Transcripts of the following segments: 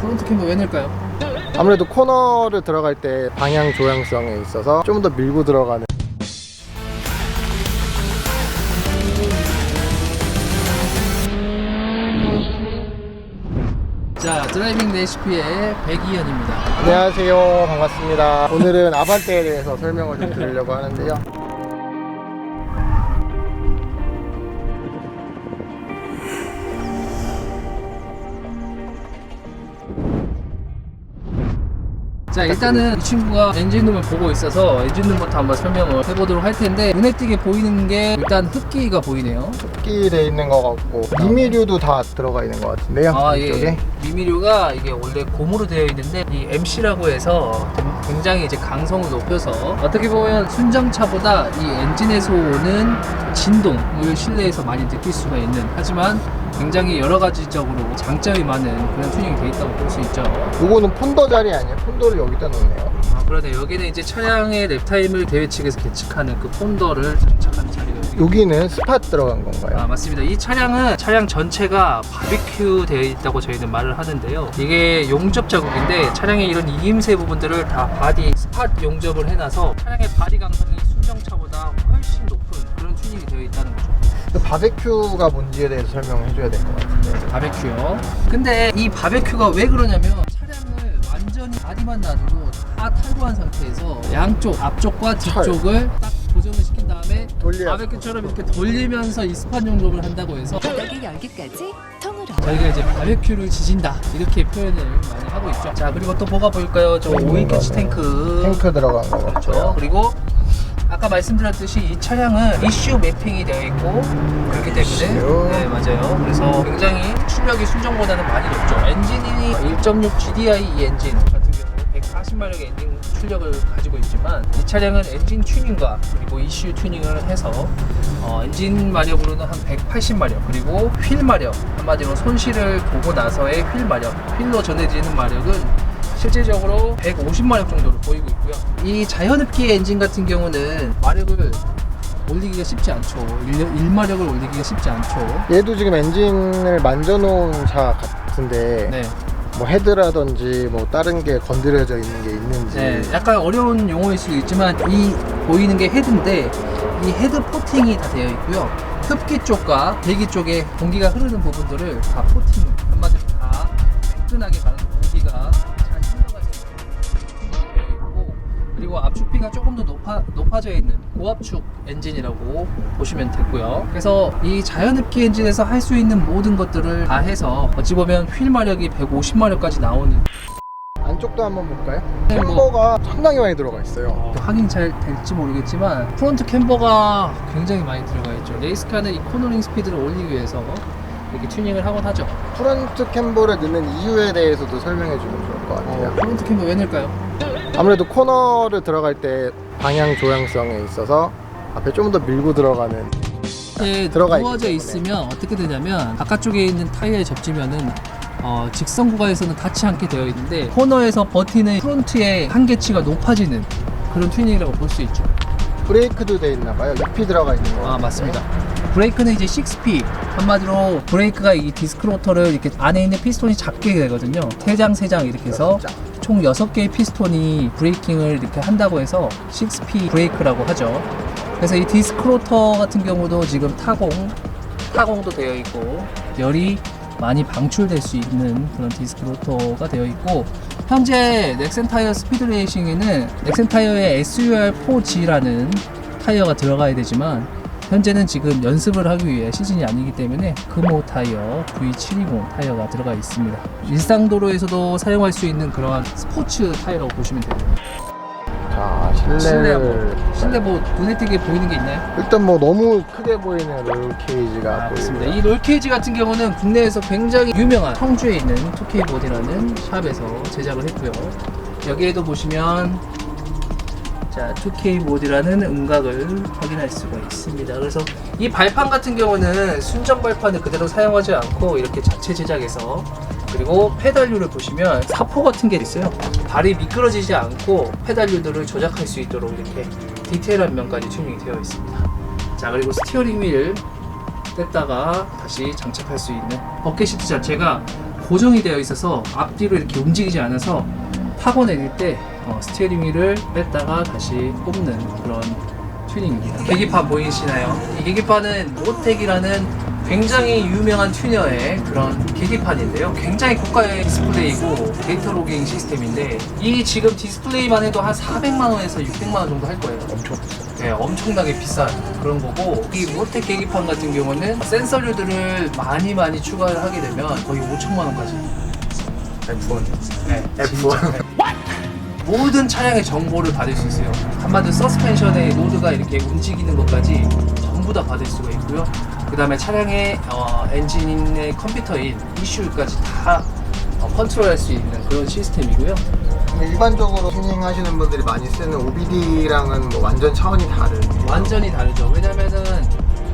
프론트 캠버 왜 낼까요? 아무래도 코너를 들어갈 때 방향 조향성에 있어서 좀 더 밀고 들어가는. 자, 드라이빙 레시피의 백이현입니다. 안녕하세요, 반갑습니다. 오늘은 아반떼에 대해서 설명을 좀 드리려고 하는데요. 자, 일단은 이 친구가 엔진룸을 보고 있어서 엔진룸부터 한번 설명을 해보도록 할 텐데, 눈에 띄게 보이는 게 일단 흡기가 보이네요. 흡기 돼 있는 것 같고 미미류도 다 들어가 있는 것 같은데요. 이쪽에. 예. 미미류가 이게 원래 고무로 되어 있는데 이 MC라고 해서 굉장히 이제 강성을 높여서 어떻게 보면 순정차보다 이 엔진에서 오는 진동을 실내에서 많이 느낄 수가 있는, 하지만 굉장히 여러 가지적으로 장점이 많은 그런 튜닝이 되어 있다고 볼 수 있죠. 요거는 폰더 자리 아니에요? 폰더를 여기다 놓네요. 그러네. 여기는 이제 차량의 랩타임을 대회 측에서 계측하는 그 폰더를 장착하는 자리가 여기는 스팟 들어간 건가요? 맞습니다. 이 차량은 차량 전체가 바비큐 되어 있다고 저희는 말을 하는데요. 이게 용접 자국인데 차량의 이런 이임새 부분들을 다 바디 스팟 용접을 해놔서 차량의 바디 강성이 순정차보다 훨씬 높은 그런 튜닝이 되어 있다는 거죠. 바베큐가 뭔지에 대해서 설명을 해줘야 될 것 같은데. 바베큐요. 근데 이 바베큐가 왜 그러냐면, 차량을 완전히 바디만 놔두고 다 탈거한 상태에서 양쪽 앞쪽과 뒤쪽을 딱 고정을 시킨 다음에 바베큐처럼 이렇게 돌리면서 이 스팟 용접을 한다고 해서 바닥의 열기까지 통으로 저희가 이제 바베큐를 지진다 이렇게 표현을 많이 하고 있죠. 자, 그리고 또 뭐가 보일까요? 저 오일 캐치 탱크 들어간 거 그렇죠. 같고요. 그리고 아까 말씀드렸듯이 이 차량은 이슈 매핑이 되어 있고 그렇기 때문에 네, 맞아요. 그래서 굉장히 출력이 순정보다는 많이 높죠. 엔진이 1.6 GDI 이 엔진 같은 경우 140마력의 엔진 출력을 가지고 있지만, 이 차량은 엔진 튜닝과 그리고 ECU 튜닝을 해서 엔진 마력으로는 한 180마력, 그리고 휠 마력, 한마디로 손실을 보고 나서의 휠 마력, 휠로 전해지는 마력은 실제적으로 150마력 정도를 보이고 있고요. 이 자연흡기 엔진 같은 경우는 마력을 올리기가 쉽지 않죠. 1마력을 올리기가 쉽지 않죠. 얘도 지금 엔진을 만져놓은 차 같은데 네. 뭐 헤드라든지 뭐 다른 게 건드려져 있는 게 있는지. 네, 약간 어려운 용어일 수도 있지만 이 보이는 게 헤드인데, 이 헤드 포팅이 다 되어 있고요. 흡기 쪽과 배기 쪽에 공기가 흐르는 부분들을 다 포팅, 한마디로 다 매끈하게 가는 공기가 잘 흘러가게 되어 있고, 그리고 압축비가 조금 더 높아져 있는 고압축 엔진이라고 보시면 되고요. 그래서 이 자연흡기 엔진에서 할 수 있는 모든 것들을 다 해서 어찌 보면 휠 마력이 150마력까지 나오는, 안쪽도 한번 볼까요? 네, 캠버가 상당히 많이 들어가 있어요. 확인 잘 될지 모르겠지만 프론트 캠버가 굉장히 많이 들어가 있죠. 레이스카는 이 코너링 스피드를 올리기 위해서 이렇게 튜닝을 하곤 하죠. 프론트 캠버를 넣는 이유에 대해서도 설명해 주면 좋을 것 같아요. 프론트 캠버 왜 넣을까요? 아무래도 코너를 들어갈 때 방향 조향성에 있어서 앞에 좀 더 밀고 들어가는 들어가 누워져 있기 때문에. 있으면 어떻게 되냐면, 바깥쪽에 있는 타이어에 접지면은 직선 구간에서는 닿지 않게 되어 있는데, 코너에서 버티는 프론트의 한계치가 높아지는 그런 튜닝이라고 볼 수 있죠. 브레이크도 돼 있나 봐요. 6P 들어가 있는 거. 맞습니다. 브레이크는 이제 6P, 한마디로 브레이크가 이 디스크 로터를 이렇게 안에 있는 피스톤이 잡게 되거든요. 3장 이렇게 해서 총 6개의 피스톤이 브레이킹을 이렇게 한다고 해서 6P 브레이크라고 하죠. 그래서 이 디스크 로터 같은 경우도 지금 타공도 되어 있고 열이 많이 방출될 수 있는 그런 디스크 로터가 되어 있고, 현재 넥센 타이어 스피드 레이싱에는 넥센 타이어의 SUR4G라는 타이어가 들어가야 되지만, 현재는 지금 연습을 하기 위해 시즌이 아니기 때문에 금호 타이어 V720 타이어가 들어가 있습니다. 일상 도로에서도 사용할 수 있는 그러한 스포츠 타이어라고 보시면 됩니다. 자, 실내 뭐 눈에 띄게 보이는 게 있나요? 일단 뭐 너무 크게 보이는 롤 케이지가 맞습니다. 보이고요. 이 롤 케이지 같은 경우는 국내에서 굉장히 유명한 청주에 있는 2K 보디라는 샵에서 제작을 했고요. 여기에도 보시면 자, 2K 보디라는 음각을 확인할 수가 있습니다. 그래서 이 발판 같은 경우는 순정 발판을 그대로 사용하지 않고 이렇게 자체 제작해서, 그리고 페달류를 보시면 사포 같은 게 있어요. 발이 미끄러지지 않고 페달류들을 조작할 수 있도록 이렇게 디테일한 면까지 튜닝이 되어 있습니다. 자, 그리고 스티어링 휠 뗐다가 다시 장착할 수 있는 버켓 시트 자체가 고정이 되어 있어서 앞뒤로 이렇게 움직이지 않아서 타고 내릴 때 스티어링 휠을 뺐다가 다시 꼽는 그런 튜닝입니다. 계기판 보이시나요? 이 계기판은 모텍이라는 굉장히 유명한 튜너의 그런 계기판인데요. 굉장히 고가의 디스플레이고 데이터 로깅 시스템인데 이 지금 디스플레이만 해도 한 400만 원에서 600만 원 정도 할 거예요. 엄청 비싸. 네, 엄청나게 비싼 그런 거고, 이 모텍 계기판 같은 경우는 센서류들을 많이 추가를 하게 되면 거의 5천만 원까지. F1. 네, F1. 모든 차량의 정보를 받을 수 있어요. 한마디로 서스펜션의 노드가 이렇게 움직이는 것까지 전부 다 받을 수가 있고요. 그 다음에 차량의 엔진의 컴퓨터인 ECU까지 다 컨트롤할 수 있는 그런 시스템이고요. 일반적으로 튜닝 하시는 분들이 많이 쓰는 OBD랑은 뭐 완전 차원이 다른. 완전히 다르죠. 왜냐면은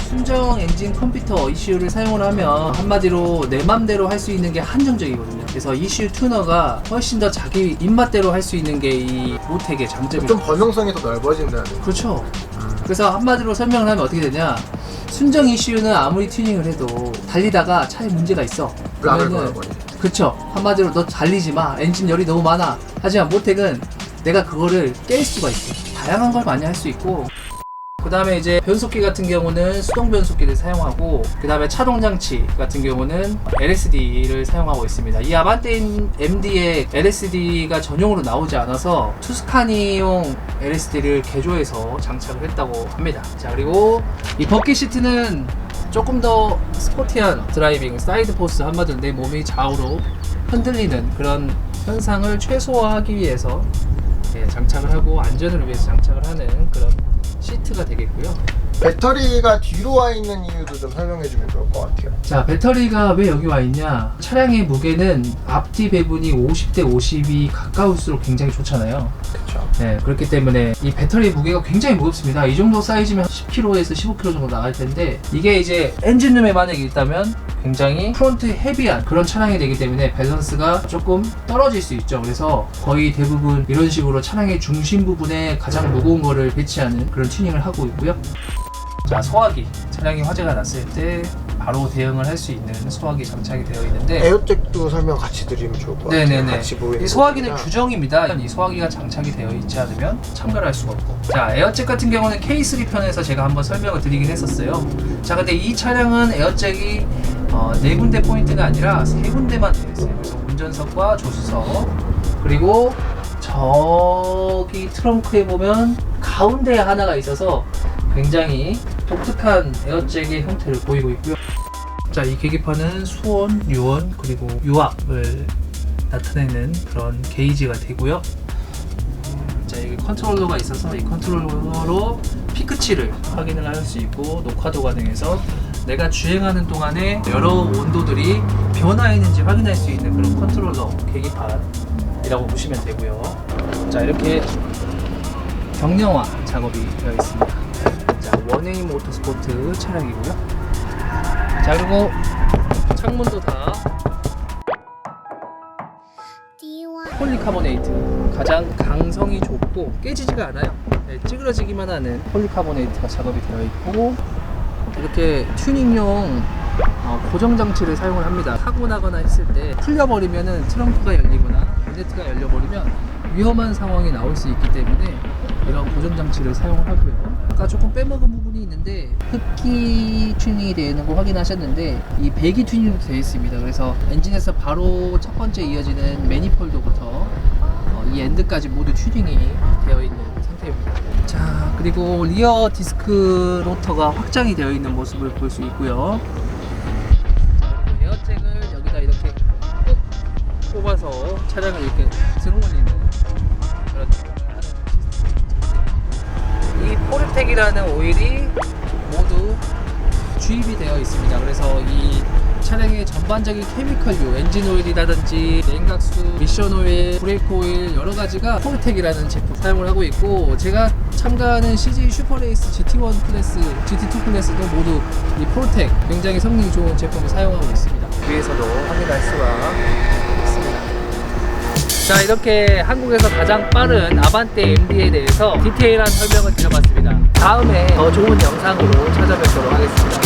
순정 엔진 컴퓨터 ECU를 사용을 하면 한마디로 내 맘대로 할 수 있는 게 한정적이거든요. 그래서 ECU 튜너가 훨씬 더 자기 입맛대로 할 수 있는 게 이 모텍의 장점이죠. 좀 범용성이 더 넓어진다는. 그렇죠. 그래서 한마디로 설명을 하면 어떻게 되냐, 순정 ECU는 아무리 튜닝을 해도 달리다가 차에 문제가 있어. 락을 그러면은 걸어버리죠. 그쵸, 한마디로 너 달리지 마, 엔진 열이 너무 많아. 하지만 모텍은 내가 그거를 깰 수가 있어. 다양한 걸 많이 할 수 있고, 그 다음에 이제 변속기 같은 경우는 수동 변속기를 사용하고, 그 다음에 차동 장치 같은 경우는 LSD를 사용하고 있습니다. 이 아반떼 MD에 LSD가 전용으로 나오지 않아서 투스카니용 LSD를 개조해서 장착을 했다고 합니다. 자, 그리고 이 버킷 시트는 조금 더 스포티한 드라이빙, 사이드 포스, 한마디로 내 몸이 좌우로 흔들리는 그런 현상을 최소화하기 위해서 장착을 하고, 안전을 위해서 장착을 하는 그런 시트가 되겠고요. 배터리가 뒤로 와 있는 이유도 좀 설명해 주면 좋을 것 같아요. 자, 배터리가 왜 여기 와 있냐, 차량의 무게는 앞뒤 배분이 50대 50이 가까울수록 굉장히 좋잖아요. 그렇죠. 네, 그렇기 때문에 이 배터리 무게가 굉장히 무겁습니다. 이 정도 사이즈면 10kg에서 15kg 정도 나갈 텐데, 이게 이제 엔진룸에 만약에 있다면 굉장히 프론트 헤비한 그런 차량이 되기 때문에 밸런스가 조금 떨어질 수 있죠. 그래서 거의 대부분 이런 식으로 차량의 중심 부분에 가장 무거운 거를 배치하는 그런 튜닝을 하고 있고요. 자, 소화기, 차량이 화재가 났을 때 바로 대응을 할 수 있는 소화기 장착이 되어 있는데, 에어잭도 설명 같이 드리면 좋을 것 같아요. 네네네. 같이 보이는 이 소화기는 부분이나. 규정입니다. 이 소화기가 장착이 되어 있지 않으면 참가를 할 수가 없고. 자, 에어잭 같은 경우는 K3 편에서 제가 한번 설명을 드리긴 했었어요. 자, 근데 이 차량은 에어잭이 4군데 포인트가 아니라 3군데만 되어 있어요. 그래서 운전석과 조수석, 그리고 저기 트렁크에 보면 가운데에 하나가 있어서 굉장히 독특한 에어잭의 형태를 보이고 있고요. 자, 이 계기판은 수온, 유온, 그리고 유압을 나타내는 그런 게이지가 되고요. 자, 여기 컨트롤러가 있어서 이 컨트롤러로 피크치를 확인을 할 수 있고, 녹화도 가능해서 내가 주행하는 동안에 여러 온도들이 변화했는지 확인할 수 있는 그런 컨트롤러 계기판이라고 보시면 되고요. 자, 이렇게 경량화 작업이 되어 있습니다. 자, 원웨이 모터스포트 차량이고요. 자, 그리고 창문도 다 폴리카보네이트, 가장 강성이 좁고 깨지지가 않아요. 네, 찌그러지기만 하는 폴리카보네이트가 작업이 되어 있고, 이렇게 튜닝용 고정 장치를 사용을 합니다. 사고 나거나 했을 때 풀려버리면은 트렁크가 열리거나 본네트가 열려버리면 위험한 상황이 나올 수 있기 때문에 이런 고정 장치를 사용을 하고요. 아까 조금 빼먹은 부분이 있는데, 흡기 튜닝이 되어 있는 거 확인하셨는데, 이 배기 튜닝도 되어 있습니다. 그래서 엔진에서 바로 첫 번째 이어지는 매니폴드부터 이 엔드까지 모두 튜닝이 되어 있는 상태입니다. 자, 그리고 리어 디스크 로터가 확장이 되어 있는 모습을 볼 수 있고요. 그리고 에어잭을 여기다 이렇게 꾹 뽑아서 차량을 이렇게 들어올리는 그런 작용을 하는 시스템입니다. 이 포르텍이라는 오일이 모두 주입이 되어 있습니다. 그래서 이 차량의 전반적인 케미컬류, 엔진 오일이라든지 냉각수, 미션 오일, 브레이크 오일 여러 가지가 포르텍이라는 제품 사용을 하고 있고, 제가 참가하는 CJ 슈퍼레이스 GT1 클래스, GT2 클래스도 모두 이 포르텍 굉장히 성능이 좋은 제품을 사용하고 있습니다. 위에서도 확인할 수가 있습니다. 자, 이렇게 한국에서 가장 빠른 아반떼 MD에 대해서 디테일한 설명을 드려봤습니다. 다음에 더 좋은 영상으로 찾아뵙도록 하겠습니다.